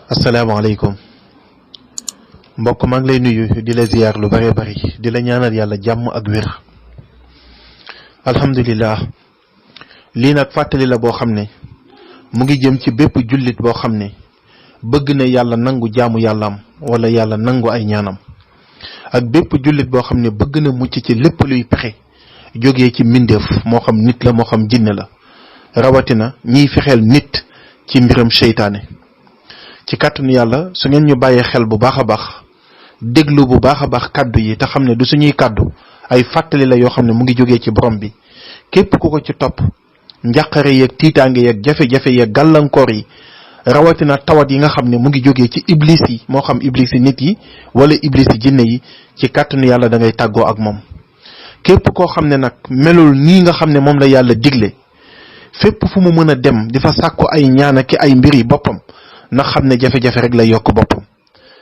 asalaamaaleykum mbokk maa ngi lay nuyu di la ziyaar lu bare bari di la ñaanal yàlla jàmm ak wér. alhamdulilah lii nag fàttali la boo xam ne mu ngi jëm ci bépp jullit boo xam ne bëgg na yàlla nangu jaamu yàllaam wala yàlla nangu ay ñaanam, ak bépp jullit boo xam ne bëgg na mucc ci lépp luy pexe jógee ci mbindeef, moo xam nit la moo xam jinne la, rawatina ñiy fexeel nit ci mbiram seytaane. ci kàttanu yàlla su ngeen ñu bàyyee xel bu baax a baax, déglu bu baax a baax kàddu yi te xam ne du suñuy kàddu, ay fàttali la yoo xam ne mu ngi jógee ci borom bi. képp ku ko ci topp, njàqare yeeg tiitaange yeeg jafe-jafe yeeg gàllankoor yi, rawatina tawat yi nga xam ne mu ngi jógee ci iblis yi, moo xam iblis yi nit yi wala iblis yi jinne yi, ci kàttanu yàlla da ngay tàggoo ak moom. képp koo xam ne nag melul nii nga xam ne moom la yàlla digle, fépp fu mu mën a dem di fa sàkku ay ñaan ak ay mbiri boppam, na xam ne jafe-jafe rek lay yokk boppam.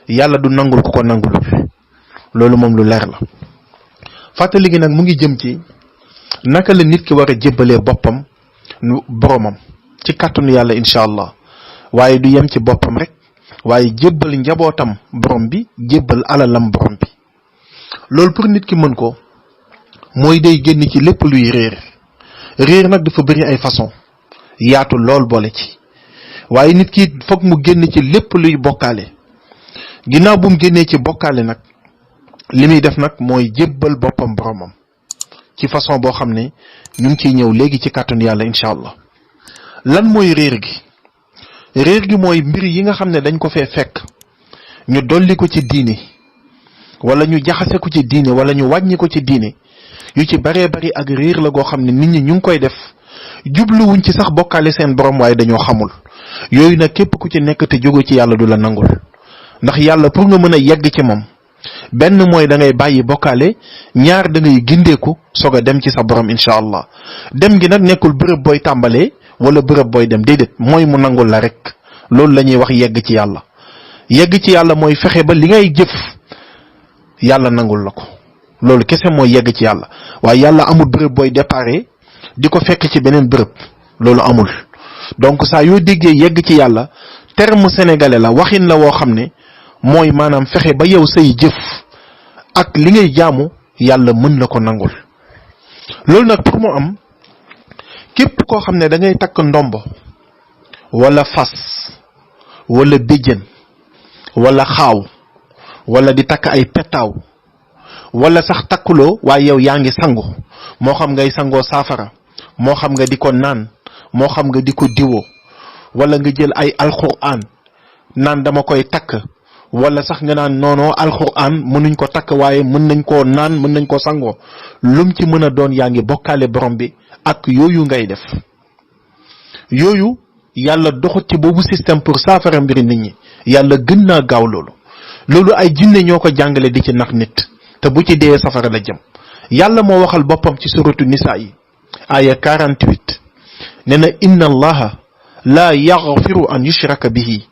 yàlla du nangul ku ko nangulul, loolu moom lu leer la. fàttali gi nag mu ngi jëm ci naka la nit ki war a jébbalee boppam boromam ci kàttanu yàlla incha allah, waaye du yem ci boppam rek, waaye jébbal njabootam borom bi, jébbal alalam borom bi. loolu pour nit ki mën ko, mooy day génn ci lépp luy réer nag dafa bëri ay façon, yaatu lool boole ci. waaye nit ki foog mu génn ci lépp luy bokkaale. ginnaaw bu mu génnee ci bokkaale nag, li muy def nag mooy jébbal boppam boromam ci façon boo xam ne ñu ngi ciy ñëw léegi ci kàttanu yàlla incha allah. lan mooy réer gi mooy mbir yi nga xam ne dañ ko fee fekk ñu dolli ko ci diine, wala ñu jaxase ko ci diine, wala ñu wàññi ko ci diine, yu ci baree bari ak réer la goo xam ne nit ñi ñu ngi koy def, jubluwuñ ci sax bokkaale seen borom, waaye dañoo xamul. yooyu nag képp ku ci nekk te jóge ci yàlla du la nangul. ndax yàlla pour nga mën a yegg ci moom, benn mooy da ngay bàyyi bokkaale, ñaar da ngay gindeeku soog a dem ci sa borom incha allah. dem gi nag nekkul bërëb booy tàmbalee wala bërëb booy dem, déedéet, mooy mu nangul la rek. loolu la ñuy wax yegg ci yàlla. yegg ci yàlla mooy fexe ba li ngay jëf yàlla nangul la ko, loolu kese mooy yegg ci yàlla. waaye yàlla amul bërëb booy déparé di ko fekk ci beneen bërëb, loolu amul. donc saa yoo déggee yegg ci yàlla, terme sénégalais la, waxin la woo xam ne mooy maanaam fexe ba yow say jëf ak li ngay jaamu yàlla mën la ko nangul. loolu nag pour mu am, képp koo xam ne da ngay takk ndombo wala fas wala béjjën wala xaaw wala di takk ay petaaw, wala sax takkuloo waaye yow yaa ngi sangu, moo xam ngay sangoo saafara, moo xam nga di ko naan, moo xam nga di ko diwoo, wala nga jël ay alxuraan naan dama koy takk, wala sax nga naan noonoo alxuraan mënuñ ko takk waaye mën nañ koo naan, mën nañ ko sangoo. lum ci mën a doon yaa ngi bokkaale borom bi ak yooyu ngay def. yooyu yàlla doxut ci boobu système pour saafara mbiri nit ñi, yàlla gën naa gaaw loolu. loolu ay jinne ñoo ko jàngale di ci nax nit, te bu ci dee safara la jëm. yàlla moo waxal boppam ci suratu nisaa yi aya 48 nee na inna allaha la yaghfiru an yushraka bihi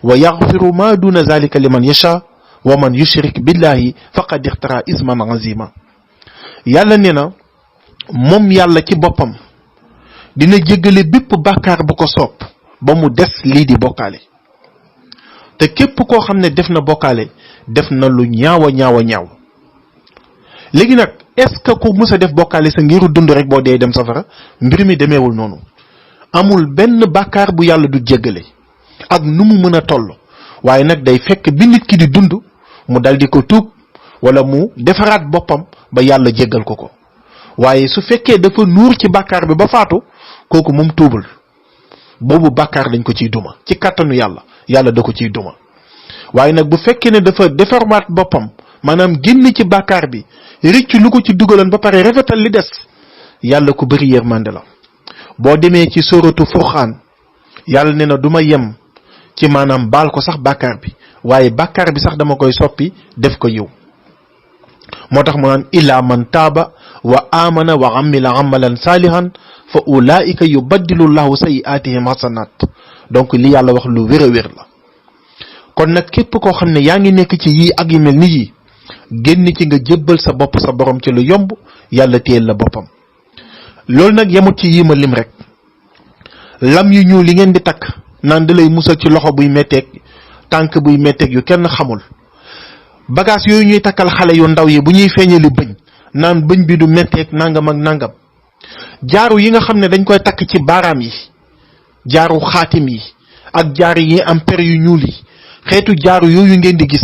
wa yaghfiru ma duna zalika liman yasha wa man yushrik billahi faqad ixtara isman azima. yàlla nee na moom yàlla ci boppam dina jéggale bépp bàkkaar bu ko soob ba mu des lii di bokkaale. te képp koo xam ne def na bokkaale, def na lu ñaaw a ñaaw. léegi nag est-ce que ku mës a def bokkaale sa ngiru dund rek boo dee dem safara? mbir mi demeewul noonu. amul benn bàkkaar bu yàlla du jéggale ak nu mu mën a toll, waaye nag day fekk bi nit ki di dund mu dal di ko tuub, wala mu defaraat boppam ba yàlla jéggal ko. waaye su fekkee dafa nuur ci bàkkaar bi ba faatu, kooku moom tuubul, boobu bàkkaar dañ ko ciy duma ci kàttanu yàlla da ko ciy duma. waaye nag bu fekkee ne dafa defaraat boppam, maanaam génn ci bàkkaar bi, rëcc lu ko ci dugaloon ba pare rafetal li des, yàlla ku bëri yërmande la. boo demee ci suratu Furqaan, yàlla ne na du ma yem ci maanaam baal ko sax bàkkaar bi, waaye bàkkaar bi sax dama koy soppi def ko yiw. moo tax mu naan illa man taaba wa amana wa amila amalan salihan fa ulaika yubaddilu llahu sayiatihim hasanat. donc li yàlla wax lu wér a wér la. kon nag képp koo xam ne yaa ngi nekk ci yii ak yu mel ni yii, génn ci nga jébbal sa bopp sa borom ci lu yomb, yàlla téyel la boppam. loolu nag yemut ci yii ma lim rek. lam yu ñuul li ngeen di takk naan da lay musal ci loxo buy metteeg tànk buy metteeg yu kenn xamul bagage yooyu ñuy takkal xale yu ndaw yi bu ñuy feeñali bëñ naan bëñ bi du metteeg nangam ak nangam jaaru yi nga xam ne dañ koy takk ci baaraam yi jaaru xaatim yi ak jaar yi am per yu ñuul yi xeetu jaaru yooyu ngeen di gis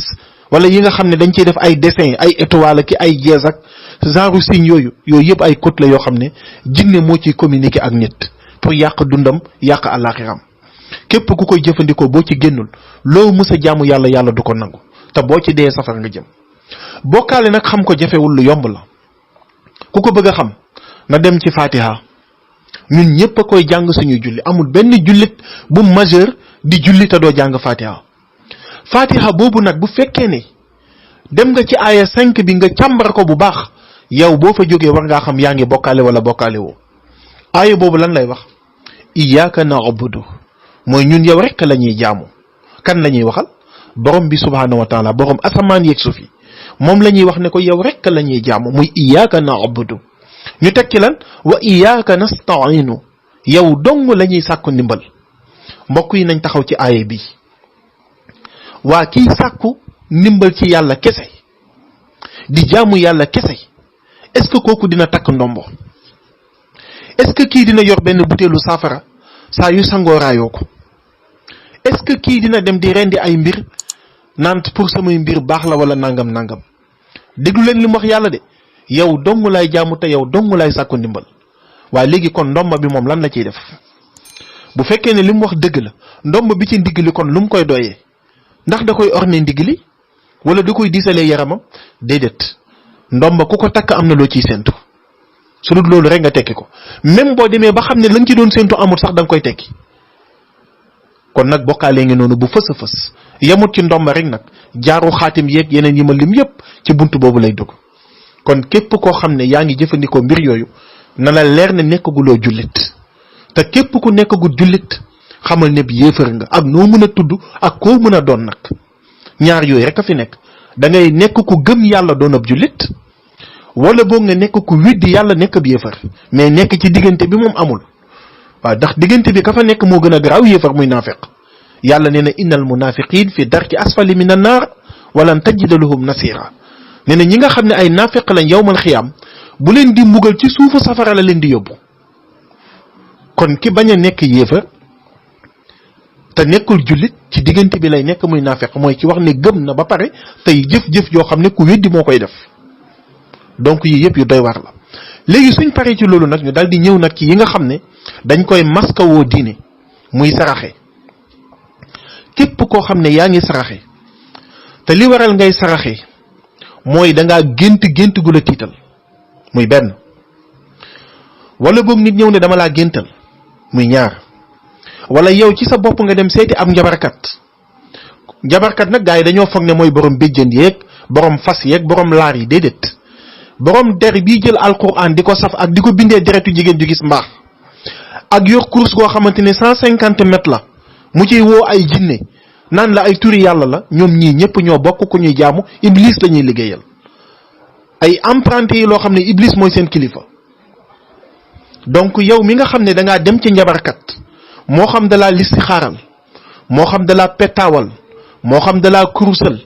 wala yi nga xam ne dañ ciy def ay dessin ay étoile ki ay jees ak genre signe yooyu yëpp ay code la yoo xam ne jinne moo ciy communiquer ak nit pour yàq dundam yàq àllaaxiram képp ku koy jëfandikoo boo ci génnul loo mës a jaamu yàlla yàlla du ko nangu te boo ci dee safar nga jëm. bokkaale nag xam ko jafewul lu yomb la ku ko bëgg a xam na dem ci Fatiha ñun ñëpp a koy jàng suñuy julli amul benn jullit bu majeur di julli te doo jàng Fatiha. Fatiha boobu nag bu fekkee ne dem nga ci aaya 5 bi nga càmbar ko bu baax yow boo fa jógee war ngaa xam yaa ngi bokkaale wala bokkaale woo. aaya boobu lan lay wax iyyaka na'budu mooy ñun yow rek la ñuy jaamu kan la ñuy waxal borom bi subhaanahu wa taala borom asamaan yeeg suuf yi moom la ñuy wax ne ko yow rek la ñuy jaamu muy iyyaka na'budu ñu teg ci lan wa iyyaka nasta'inu yow dong la ñuy sàkku ndimbal. mbokk yi nañ taxaw ci aaya bi waa kiy sàkku ndimbal ci yàlla kese di jaamu yàlla kese est-ce que kooku dina takk ndombo est-ce que kii dina yor benn butéelu saafara saa yu sangoo raayoo ko est-ce que kii dina dem di rendi ay mbir naan pour samay mbir baax la wala nangam nangam déglu leen li mu wax yàlla de yow dong lay jaamu te yow dong lay sàkku ndimbal. waaye léegi kon ndomba bi moom lan la ciy def bu fekkee ne li mu wax dëgg la ndomba bi ci ndigg li kon lu mu koy doyee ndax da koy orne ndigg li wala da koy diisalee yaramam déedéet ndomba ku ko takk am na loo ciy séntu su dul loolu rek nga tekki ko même boo demee ba xam ne la nga ci doon séntu amul sax da nga koy tekki. kon nag bokkaalee ngi noonu bu fës a fës yemut ci ndomba rek nag jaaru xaatim yeeg yeneen yi ma lim yépp ci buntu boobu lay dugg. kon képp koo xam ne yaa ngi jëfandikoo mbir yooyu na la leer ne nekkaguloo jullit te képp ku nekkagul jullit xamal ne bi yéefar nga ak noo mën a tudd ak koo mën a doon nag ñaar yooyu rek a fi nekk da ngay nekk ku gëm yàlla doon ab jullit wala boog nga nekk ku weddi yàlla nekk ab yéefar mais nekk ci diggante bi moom amul. waaw ndax diggante bi ka fa nekk moo gën a garaaw yéefar muy naafeq yàlla nee na innal munafiqin fi darki asfali min an naar walan tajida lahum nasira nee na ñi nga xam ne ay naafeq lañ yawmal xiyaam bu leen di mbugal ci suufu safara la leen di yóbbu. kon ki bañ a nekk yéefar te nekkul jullit ci diggante bi lay nekk muy naafeq mooy ki wax ne gëm na ba pare tey jëf-jëf yoo xam ne ku weddi moo koy def donc yii yëpp yu doy war la. léegi suñ paree ci loolu nag ñu daal di ñëw nag ci yi nga xam ne dañ koy maskawoo diine muy saraxe. képp koo xam ne yaa ngi saraxe te li waral ngay saraxe mooy dangaa gént gu la tiital muy benn wala boog nit ñëw ne dama laa géntal muy ñaar wala yow ci sa bopp nga dem seeti ab njabarkat nag gaa yi dañoo foog ne mooy borom béjjën yeeg borom fas yeeg borom laar yi déedéet borom der bii jël alquran di ko saf ak di ko bindee deretu jigéen ju gis mbaax ak yor course goo xamante ne 150 mètres la mu ciy woo ay jinne naan la ay turi yàlla la ñoom ñii ñëpp ñoo bokk ku ñuy jaamu iblis la ñuy liggéeyal ay emprunté yi loo xam ne iblis mooy seen kilifa. donc yow mi nga xam ne dangaa dem ci njabarkat moo xam dalaa listixaaral moo xam dalaa pettaawal moo xam dalaa kurusal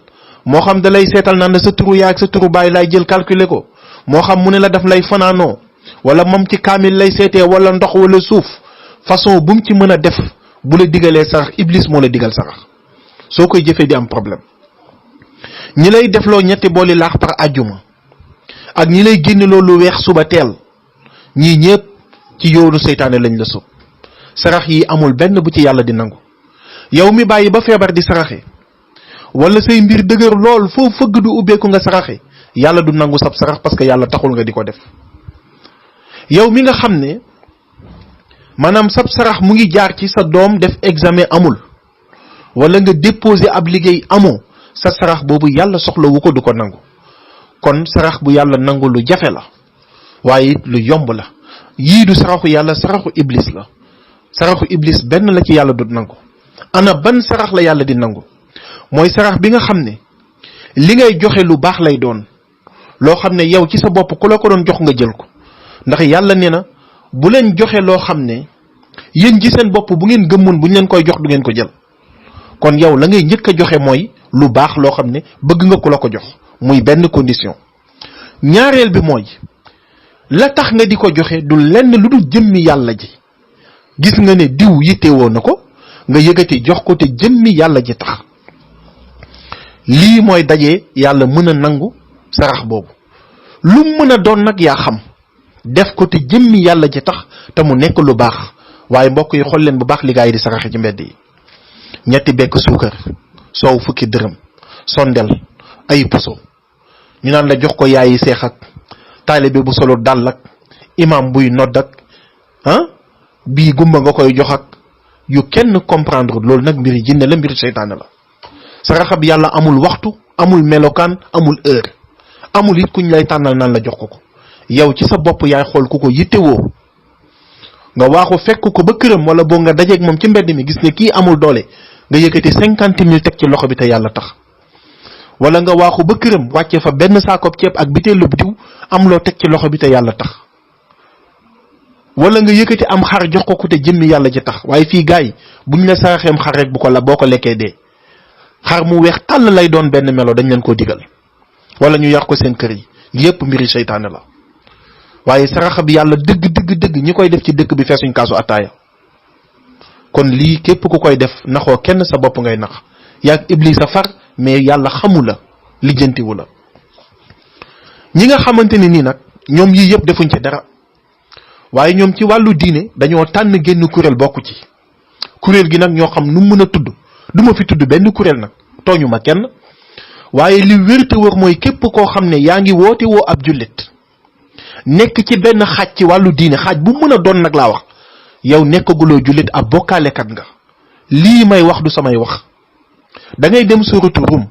moo xam dalay seetal naan la sa turu yaay ak sa turu baay laay jël calculer ko moo xam mu ne la daf lay fanaanoo wala moom ci kaamil lay seetee wala ndox wala suuf façon bu mu ci mën a def bu la digalee sarax iblis moo la digal sarax soo koy jëfee di am problème. ñi lay defloo ñetti booli laax par àjjuma ak ñi lay génne loolu weex suba teel ñii ñëpp ci yoonu seytaane lañ la sóob sarax yi amul benn bu ci yàlla di nangu. yow mi bàyyi ba feebar di saraxe wala say mbir dëgër lool foo fëgg du ubbeeku nga saraxe yàlla du nangu sab sarax parce que yàlla taxul nga di ko def. yow mi nga xam ne maanaam sab sarax mu ngi jaar ci sa doom def examen amul wala nga déposer ab liggéey amoo sa sarax boobu yàlla soxlawu ko du ko nangu. kon sarax bu yàlla nangu lu jafe la waaye it lu yomb la yii du saraxu yàlla saraxu iblis la. saraxu iblis benn la ci yàlla du nangu. ana ban sarax la yàlla di nangu mooy sarax bi nga xam ne li ngay joxe lu baax lay doon loo xam ne yow ci sa bopp ku la ko doon jox nga jël ko ndax yàlla nee na bu leen joxe loo xam ne yéen ci seen bopp bu ngeen gëmmoon bu ñu leen koy jox du ngeen ko jël. kon yow la ngay njëkk a joxe mooy lu baax loo xam ne bëgg nga ku la ko jox, muy benn condition. ñaareel bi mooy la tax nga di ko joxe du lenn lu dul jëmmi yàlla ji. gis nga ne diw yittewoo na ko, nga yëgati jox ko te jëmmi yàlla ji tax. lii mooy daje yàlla mën a nangu sarax boobu. lu mën a doon nag yaa xam, def ko te jëmmi yàlla ji tax te mu nekk lu baax. waaye mbokk yi xool leen bu baax li gaa yi di saraxe ci mbedd yi. ñetti bekk suukar, soow fukki dërëm, sondel, ay puso, ñu naan la jox ko yaayi seex ak taalibe bu solo dàll ak imam buy nodd ak bii gumba nga koy jox ak yu kenn comprendre. loolu nag mbiri jinne la, mbiri seytaane la. saraxab yàlla amul waxtu, amul melokaan, amul heure, amul it kuñ lay tànnal naan la jox ko ko. yow ci sa bopp yaay xool ku ko yittewoo nga waaxu fekk ko ba këram, wala boo nga dajeeg moom ci mbedd mi gis ne kii amul doole, nga yëkkati 50 000 teg ci loxo bi te yàlla tax. wala nga waaxu ba këram wàcce fa benn saakob ceeb ak biteelu diw am loo teg ci loxo bi te yàlla tax. wala nga yëkkati am xar jox ko te jëmmi yàlla ji tax. waaye fii gars yi buñ la saraxeem xar rek bu ko la boo ko lekkee dee. xar mu weex tàll lay doon benn melo, dañ leen koo digal, wala ñu yar ko seen kër yi. yépp mbiri seytaane la. waaye saraxa bi yàlla dëgg ñi koy def ci dëkk bi feesuñ kaasu ataaya. kon lii képp ku koy def naxoo kenn, sa bopp ngay nax. yaag iblis a far, mais yàlla xamu la, lijjantiwu la. ñi nga xamante ne nii nag ñoom yii yëpp defuñ ci dara, waaye ñoom ci wàllu diine dañoo tànn génn kuréel bokk ci. kuréel gi nag ñoo xam nu mën a tudd, du ma fi tudd benn kuréel nag, tooñu ma kenn. waaye li wér te wër mooy képp koo xam ne yaa ngi woote woo ab jullit, nekk ci benn xaaj ci wàllu diine, xaaj bu mën a doon nag laa wax, yow nekkaguloo jullit, ab bokkaalekat nga. lii may wax du samay wax. da ngay dem suratu Rum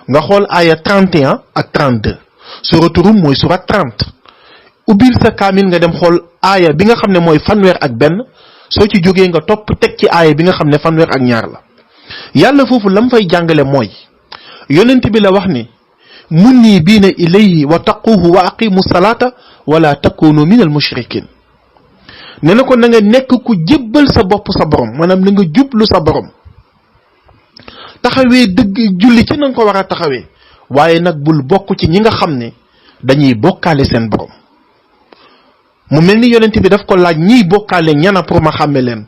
nga xool aaya 31 ak 32. suratu Rum mooy surat 30. ubbil sa kaamil nga dem xool aaya bi nga xam ne mooy fanweer ak benn, soo ci jógee nga topp teg ci aaya bi nga xam ne fanweer ak ñaar la. yàlla foofu lam fay jàngale mooy yonent bi la wax ni munnibiina ilayhi wa taquhu wa aqimu salata wala takunu min al mushrikin. ne na ko na nga nekk ku jébbal sa bopp sa borom, maanaam na nga jublu sa borom, taxawee dëgg julli ci na nga ko war a taxawee, waaye nag bul bokk ci ñi nga xam ne dañuy bokkaale seen borom. mu mel ni yonent bi daf ko laaj ñiy bokkaale ñana pour ma xàmme leen.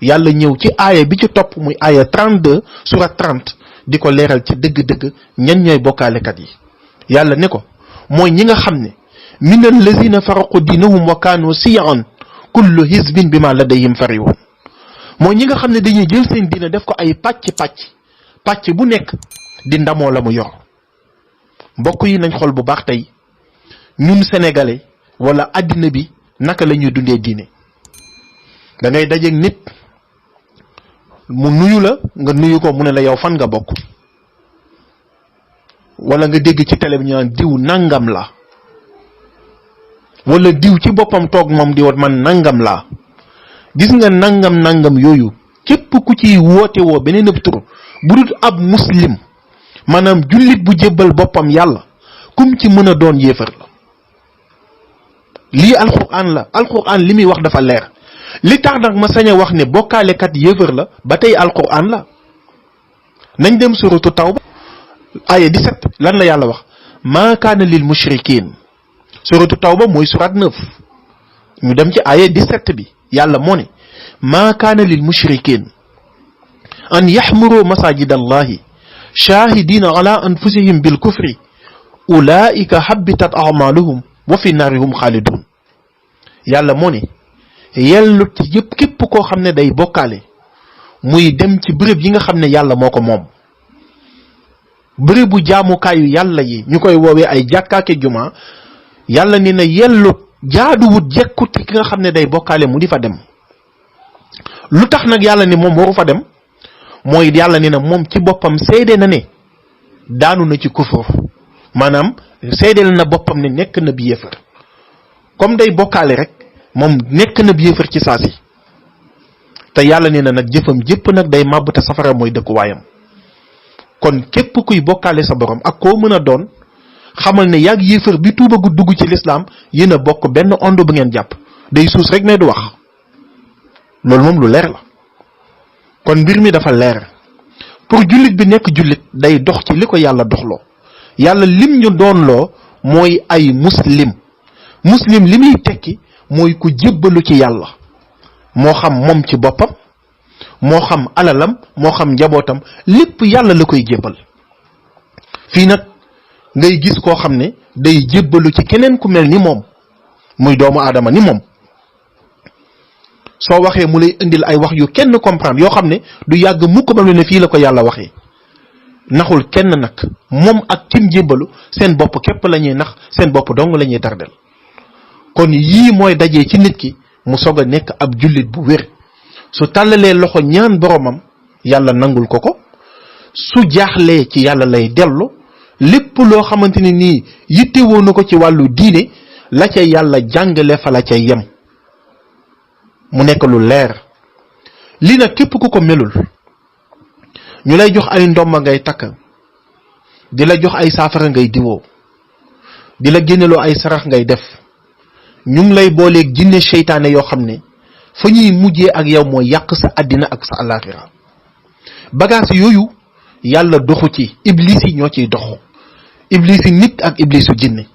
yàlla ñëw ci aaya bi ci topp muy aaya 32 surat 30 di ko leeral ci dëgg-dëgg ñan ñooy bokkaalekat yi. yàlla ne ko mooy ñi nga xam ne min allazina faraqu diinahum wa kaanu siyan kullu hizbin bima ladayhim farihun. mooy ñi nga xam ne dañuy jël seen diina def ko ay pàcc bu nekk di ndamoo la mu yor. mbokk yi nañ xool bu baax tey ñun sénégalais wala àddina bi naka la ñuy dundee diine. da ngay dajeeg nit mu nuyu la, nga nuyu ko, mu ne la yow fan nga bokk. wala nga dégg ci télé bi ñu naan diw nangam la, wala diw ci boppam toog moom di wat man nangam laa. gis nga nangam yooyu képp ku ci woote woo beneen ab tur bu dul ab muslim, maanaam jullit bu jébbal boppam yàlla, kum ci mën a doon yéefar la. lii alquran la. alquran li muy wax dafa leer. li tax nag ma sañ a wax ne bokkaalekat yéefar la ba tey alquran la. nañ dem suratu tawba aya 17 lan la yàlla wax, maa kaana lil mushrikin. suratu tawba mooy surat 9 ñu dem ci aya 17 bi. yàlla moo ne maa kaana lil mushrikin an yaxmuru masajid allahi shahidina ala anfusihim bil kufri ulaika habitat amaluhum wa fi naarihum xaalidun. yàlla moo ne yellut ci yëpp képp koo xam ne day bokkaale muy dem ci bërëb yi nga xam ne yàlla moo ko moom, bërëbu jaamukaayu yàlla yi ñu koy woowee ay jàkkaake juma. yàlla ni na yellut jaaduwut jekkut ki nga xam ne day bokkaale mu di fa dem. lu tax nag yàlla ni moom waru fa dem, mooy yàlla ni na moom ci boppam seede na ne daanu na ci kufur, maanaam seedeel na boppam ne nekk na bi yéefar. comme day bokkaale rek moom nekk na bi yéefar ci saasi. te yàlla nee na nag jëfam jépp nag day màbb te safara mooy dëkkuwaayam. kon képp kuy bokkaale sa borom ak koo mën a doon, xamal ne yàgg yéefar bi tuubagu dugg ci lislaam yéen a bokk benn ond bu ngeen jàpp. day suus rek ne du wax. loolu moom lu leer la. kon mbir mi dafa leer pour jullit bi nekk jullit day dox ci li ko yàlla doxloo. yàlla lim ñu doonloo mooy ay muslim li muy tekki mooy ku jébbalu ci yàlla, moo xam moom ci boppam, moo xam alalam, moo xam njabootam, lépp yàlla la koy jébbal. fii nag ngay gis koo xam ne day jébbalu ci keneen ku mel ni moom, muy doomu aadama ni moom. soo waxee mu lay indil ay wax yu kenn comprendre yoo xam ne du yàgg mukk ba mu ne fii la ko yàlla waxee. naxul kenn nag, moom ak kim jébbalu seen bopp képp la ñuy nax, seen bopp dong la ñuy tardel. kon yii mooy dajee ci nit ki mu soog a nekk ab jullit bu wér. su tàllalee loxo ñaan boromam yàlla nangul ko ko, su jaaxlee ci yàlla lay dellu. lépp loo xamante ni nii yittewoo na ko ci wàllu diine la ca yàlla jàngale fa la ca yem, mu nekk lu leer. lii nag képp ku ko melul, ñu lay jox ay ndomba ngay takk, di la jox ay saafara ngay diwoo, di la génneloo ay sarax ngay def, ñu ngi lay booleeg jinne seytaane yoo xam ne fa ñuy mujjee ak yow mooy yàq sa àddina ak sa àllaaxira. bagaas yooyu yàlla doxu ci, iblis yi ñoo ciy dox, iblis yi nit ak iblisu jinne.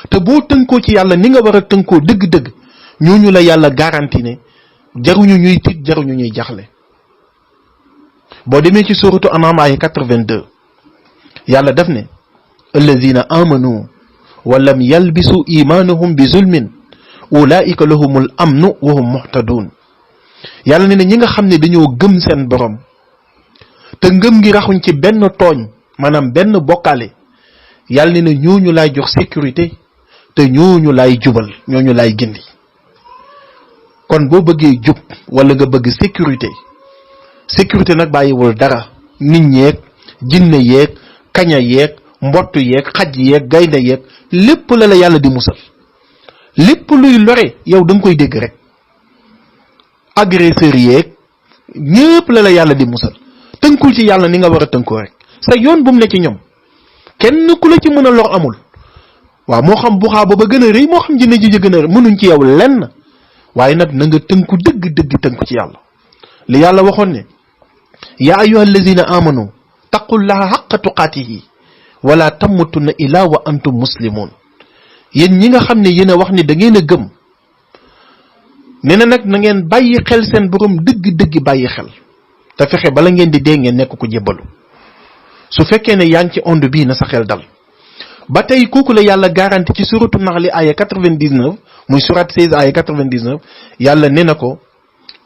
te boo tënkoo ci yàlla ni nga war a tënkoo dëgg-dëgg, ñooñu la yàlla garanti ne jaruñu ñuy tiit, jaruñu ñuy jaxle. boo demee ci suratu An'am ay 82 yàlla def ne alladina amanu wa lam yalbisu imaanahum bi zulmin ulaika lahumul amnu wa hum muhtadun. yàlla ne ñi nga xam ne dañoo gëm seen borom te ngëm ngi raxuñ ci benn tooñ, maanaam benn bokkaale, yàlla ne ñooñu laay jox sécurité te ñooñu laay jubal, ñooñu laay gindi. kon boo bëggee jub wala nga bëgg sécurité nag bàyyiwul dara. nit ñeeg jinne yeeg kaña yeeg mbott yeeg xaj yeeg gaynde yeeg lépp la yàlla di musal. lépp luy lore yow da nga koy dégg rek. agresseur yeeg ñépp la yàlla di musal. tënkul ci yàlla ni nga war a tënkoo rek, sa yoon bu mu ne ci ñoom. kenn ku la ci mën a lor amul. waaw moo xam buxaa ba gën a rëy, moo xam jinne ji gën a rëy, mënuñ ci yow lenn. waaye nag na nga tënku dëgg tënku ci yàlla. li yàlla waxoon ne yaa ayyuha allazina amanu taqullaha haqqa tuqaatihi wala tamutunna illa wa antum muslimun. yéen ñi nga xam ne yéen a wax ne da ngeen a gëm, nee na nag na ngeen bàyyi xel seen borom dëgg bàyyi xel, te fexe bala ngeen di dee ngeen nekk ko jébbalu. su fekkee ne yaa ngi ci onde bii na sa xel dal. ba tey kooku la yàlla garanti ci suratu Naxli aya 99, muy surat 16 aya 99, yàlla nee na ko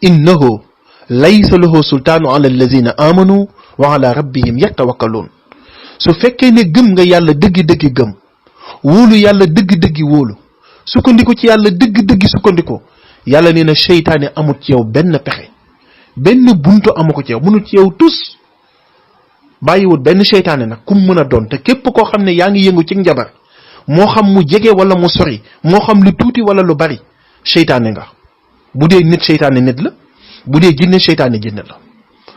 innahu laysa lahu sultaanu ala allazina amanu wa ala rabbihim yatawakkaluun. su fekkee ne gëm nga yàlla dëgg gëm, wóolu yàlla dëgg wóolu, sukkandiku ci yàlla dëgg sukkandiku, yàlla nee na seytaane amut ci yow benn pexe, benn buntu amu ko ci yow, mënut ci yow tus. bàyyiwut benn seytaane nag kum mën a doon. te képp koo xam ne yaa ngi yëngu ci njabar, moo xam mu jege wala mu sori, moo xam lu tuuti wala lu bari, seytaane nga. bu dee nit seytaane nit la, bu dee jinne seytaane jinne la.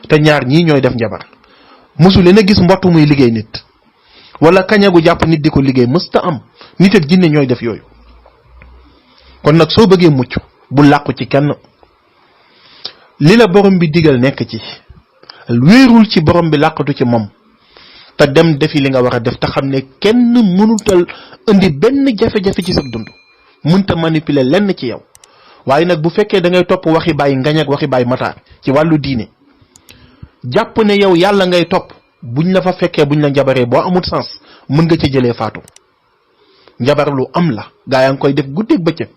te ñaar ñii ñooy def njabar. mosu leen a gis mbott muy liggéey nit, wala kañagu jàpp nit di ko liggéey, mësta am. nit ak jinne ñooy def yooyu. kon nag soo bëggee mucc bu làqu ci kenn, li la borom bi digal nekk ci, wéerul ci borom bi, làqatu ci moom, te dem defi li nga war a def, te xam ne kenn mënutal indi benn jafe-jafe ci sa dund, mënta manipuler lenn ci yow. waaye nag bu fekkee da ngay topp waxi bàyyi ngañ ak waxi bàyyi mataar ci wàllu diine, jàpp ne yow yàlla ngay topp, buñ la fa fekkee buñ la njabaree, boo amul sens mën nga ci jëlee faatu. njabar lu am la, gaa yaa ngi koy def guddeeg bëccëg.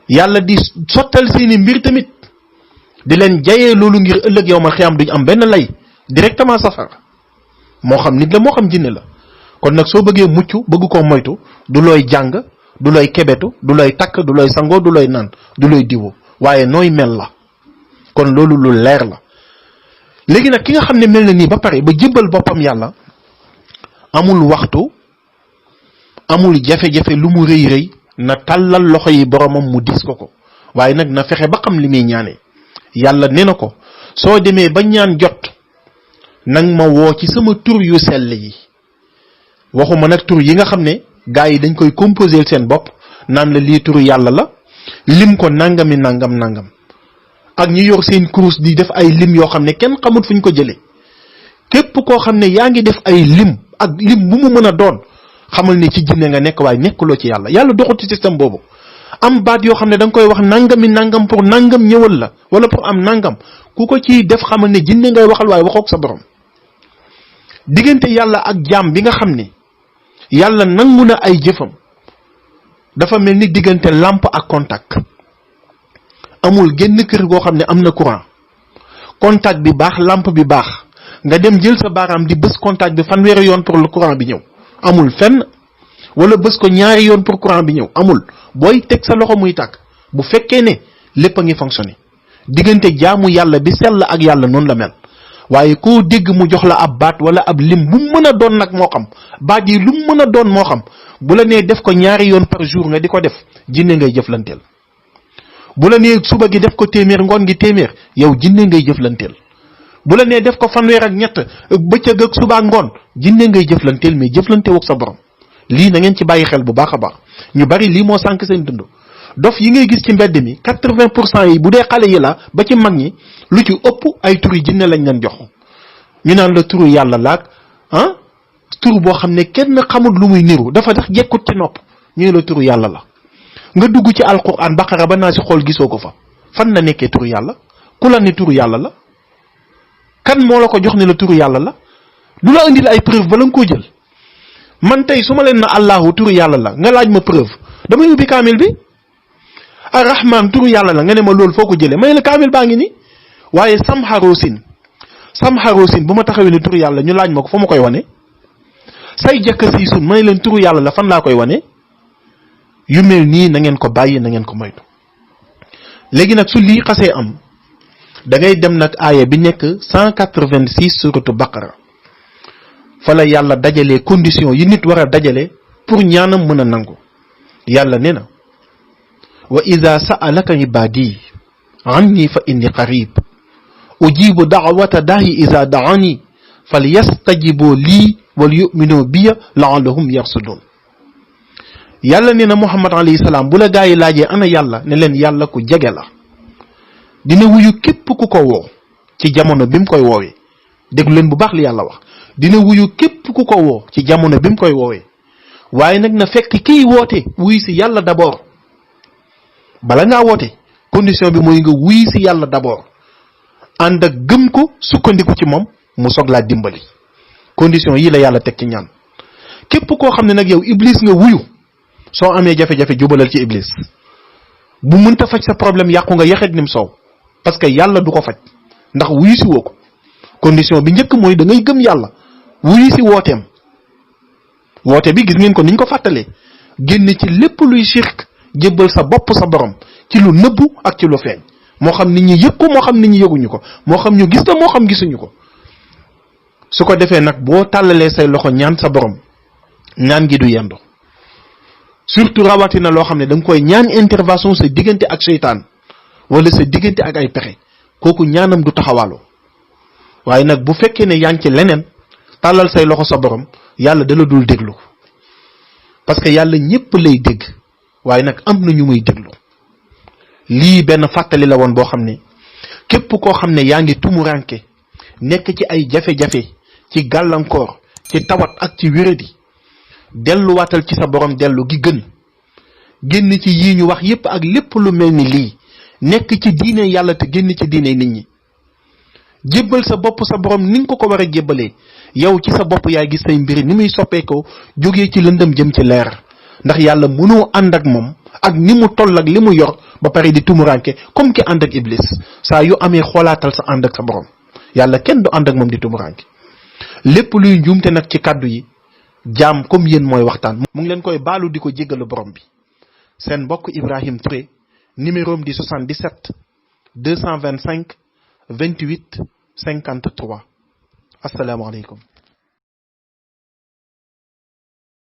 yàlla di sottal seeni mbir tamit, di leen jayee loolu ngir ëllëg yow ma xiyam duñ am benn lay, directement safara. moo xam nit la moo xam jinne la. kon nag soo bëggee mucc, bëgg koo moytu, du looy jàng, du looy kebetu, du looy takk, du looy sangoo, du looy naan, du looy diwo, waaye nooy mel la. kon loolu lu leer la. léegi nag ki nga xam ne mel na nii ba pare ba jébbal boppam yàlla, amul waxtu, amul jafe-jafe lu mu rëy na tàllal loxo yi boromam mu dis ko. waaye nag na fexe ba xam li muy ñaanee. yàlla nee na ko soo demee ba ñaan jot, nang ma woo ci sama tur yu sell yi. waxuma nag tur yi nga xam ne gaa yi dañ koy composer seen bopp naan la lii turu yàlla la, lim ko nangami nangam. ak ñi yor seen kurus di def ay lim yoo xam ne kenn xamut fuñ ko jëlee. képp koo xam ne yaa ngi def ay lim ak lim bu mu mën a doon xamal ne ci jinne nga nekk waaye nekkuloo ci yàlla. yàlla doxul ci système boobu. am baat yoo xam ne da nga koy wax nangami nangam pour nangam ñëwal la wala pour am nangam ku ko ci def xamal ne jinne ngay waxal waaye waxook sa borom. diggante yàlla ak jaam bi nga xam ne yàlla nangu na ay jëfam dafa mel ni diggante lampe ak contact. amul genn kër goo xam ne am na courant contact bi baax lampe bi baax nga dem jël sa baaraam di bës contact bi fanweeri yoon pour le courant bi ñëw amul fenn. wala bës ko ñaari yoon pour courant bi ñëw amul. booy teg sa loxo muy tàkk bu fekkee ne lépp a ngi fonctionné diggante jaamu yàlla bi sell ak yàlla noonu la mel. waaye koo dégg mu jox la ab baat wala ab lim bu mu mën a doon nag moo xam baat yi lu mu mën a doon moo xam bu la nee def ko ñaari yoon par jour nga di ko def jinne ngay jëflanteel. bu la nee suba gi def ko téeméer ngoon gi téeméer yow jinne ngay jëflanteel. bu la nee def ko fanweer ak ñett bëccëg ak suba ak ngoon jinne ngay jëflanteel mais jëflante wok sa borom. lii na ngeen ci bàyyi xel bu baax a baax ñu bari lii moo sànq seen dund dof yi ngay gis ci mbedd mi 80% yi bu dee xale yi la ba ci mag ñi lu ci ëpp ay turi jinne lañ leen jox. ñu naan la turu yàlla laak turu boo xam ne kenn xamul lu muy niru dafa tax jekkut ci nopp ñu la turu yàlla la. nga dugg ci alquran baqara ba naa si xool gisoo ko fa fan la nekkee turu yàlla ku la ne turu yàlla la kan moo la ko jox ne la turu yàlla la du la indil ay preuve ba la nga koo jël. man tey su ma leen na allahu turu yàlla la nga laaj ma preuve damay ubbi kaamil bi arrahman turu yàlla la nga ne ma loolu foo ko jëlee may la kaamil baa ngi ni waaye samharosin bu ma taxawee ne turu yàlla ñu laaj ma ko fa ma koy wane. say jëkk si sun may leen turu yàlla la fan laa koy wane. yu mel nii na ngeen ko bàyyi na ngeen ko moytu. léegi nag su lii xasee am da ngay dem nag aaya bi nekk 186 suratu baqara fa la yàlla dajalee condition yi nit war a dajale pour ñaanam mën a nangu. yàlla nee na wa ida sa'alaka ibadi anni fa inni qarib ujibu da'wata dahi ida da'ani falyastajibu lii wal yu'minu biya la'allahum yarsudun. yàlla nee na Muhammad alayhi salaam bu la gaa yi laajee ana yàlla ne leen yàlla ku jege la dina wuyu képp ku ko woo ci jamono bi mu koy woowee. déglu leen bu baax li yàlla wax dina wuyu képp ku ko woo ci jamono bi mu koy woowee waaye nag na fekk kiy woote wuy si yàlla d'abord. bala ngaa woote condition bi mooy nga wuy si yàlla d'abord ànd ak gëm ko sukkandiku ci moom mu soog laa dimbali. condition yi la yàlla teg ci ñaan. képp koo xam ne nag yow iblis nga wuyu soo amee jafe-jafe jubalal ci iblis bu mënta faj sa problème yàqu nga yaxet nim soow parce que yàlla du ko faj ndax wuyu si woo ko. condition bi njëkk mooy da ngay gëm yàlla wuyu si wooteem. woote bi gis ngeen ko niñ ko fàttalee génn ci lépp luy shirk jébbal sa bopp sa borom ci lu nëbbu ak ci lu feeñ moo xam nit ñi yëg ko moo xam nit ñi yëguñu ko moo xam ñu gis ko moo xam gisuñu ko. su ko defee nag boo tàllalee say loxo ñaan sa borom ñaan gi du yendu surtout rawatina loo xam ne da nga koy ñaan intervention sa diggante ak seytaan wala sa diggante ak ay pexe kooku ñaanam du taxawaaloo. waaye nag bu fekkee ne yaa ngi ci leneen tàllal say loxo sa borom yàlla dala dul déglu parce que yàlla ñépp lay dégg waaye nag am na ñu muy déglu. lii benn fàttali la woon boo xam ne képp koo xam ne yaa ngi tumuranke nekk ci ay jafe-jafe ci gàllankoor ci tawat ak ci wéradi delluwaatal ci sa borom dellu gi gën génn ci yii ñu wax yépp ak lépp lu mel ni lii nekk ci diine yàlla te génn ci diine nit ñi. jébbal sa bopp sa borom ni nga ko war a jébbalee yow ci sa bopp yaay gis say mbiri ni muy soppeekoo jógee ci lëndëm jëm ci leer ndax yàlla mënoo ànd ak moom ak ni mu toll ak li mu yor ba pare di tumuranke comme ki ànd ak iblis saa yu amee xoolaatal sa ànd ak sa borom yàlla kenn du ànd ak moom di tumuranke. lépp luy njuumte nag ci kàddu yi jaam comme yéen mooy waxtaan mu ngi leen koy baalu di ko jéggalu borom bi. seen mbokk Ibrahim Touré numéro di 77 225 28 53 asalaamaaleykum.